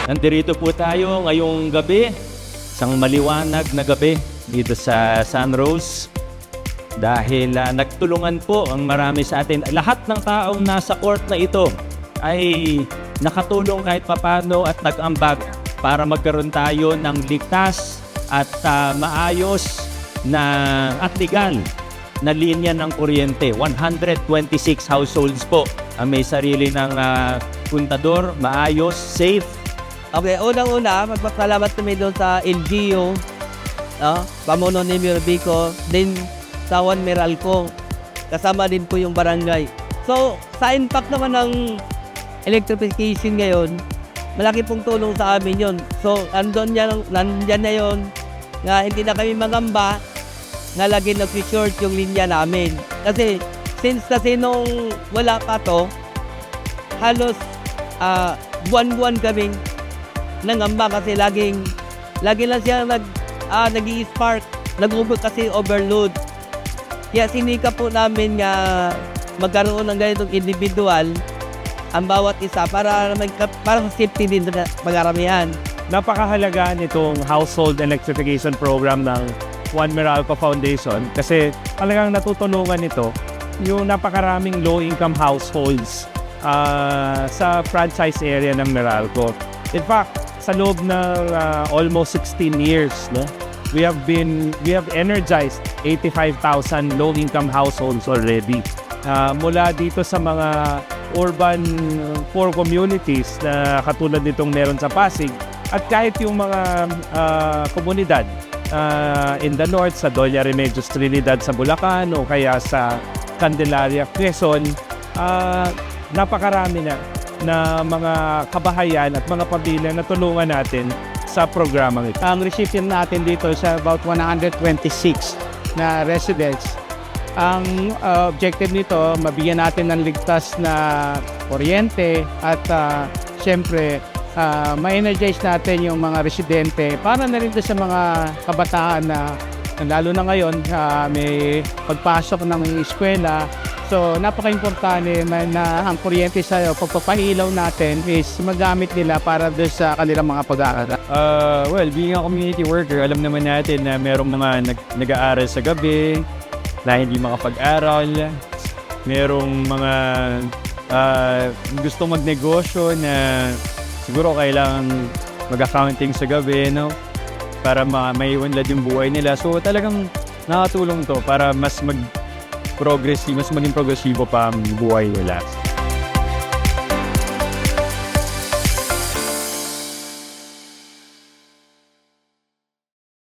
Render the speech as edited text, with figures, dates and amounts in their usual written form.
Nandito po tayo ngayong gabi, isang maliwanag na gabi dito sa Sunrose. Dahil nagtulungan po ang marami sa atin. Lahat ng taong nasa court na ito ay nakatulong kahit papano at nag-ambag para magkaroon tayo ng ligtas at maayos na at legal na linya ng kuryente. 126 households po ang may sarili ng puntador, maayos, safe. Okay, unang-una, magpasalamat kami doon sa LGU, pamuno ni Mayor Vico, din sa Juan Meralco, kasama din po yung barangay. So, sa impact naman ng electrification ngayon, malaki pong tulong sa amin yun. So, nandyan na yun, nga hindi na kami magamba, nga lagi nag-short yung linya namin. Kasi, since nung wala pa to, halos buwan-buwan kaming nangamba kasi lagi lang siya nag-i-spark, nag-ubot kasi overload. Kaya sinika po namin nga magkaroon ng ganitong individual ang bawat isa para safety din sa pag-aramihan. Napakahalaga nitong household electrification program ng Juan Meralco Foundation kasi talagang natutulungan nito yung napakaraming low-income households sa franchise area ng Meralco. In fact, sa loob ng almost 16 years, no, we have energized 85,000 low-income households already. Mula dito sa mga urban poor communities na katulad nitong meron sa Pasig at kahit yung mga komunidad in the north, sa Doña Remedios Trinidad sa Bulacan o kaya sa Candelaria, Quezon, napakarami na mga kabahayan at mga pamilya na tulungan natin sa programang ito. Ang recipient natin dito sa about 126 na residents. Ang objective nito, mabigyan natin ng ligtas na kuryente at siyempre ma-energize natin yung mga residente para na rin sa mga kabataan na lalo na ngayon may pagpasok ng eskwela. So napaka-importante na ang kuryente sa pagpapahilaw natin is magamit nila para doon sa kanilang mga pag-aaral. Well, being a community worker, alam naman natin na merong mga nag-aaral sa gabi na hindi makapag-aral. Merong mga gusto magnegosyo na siguro kailangan mag-accounting sa gabi, no? Para maiunlad yung buhay nila. So talagang nakatulong to para mas maging progresibo pa ang buhay nila.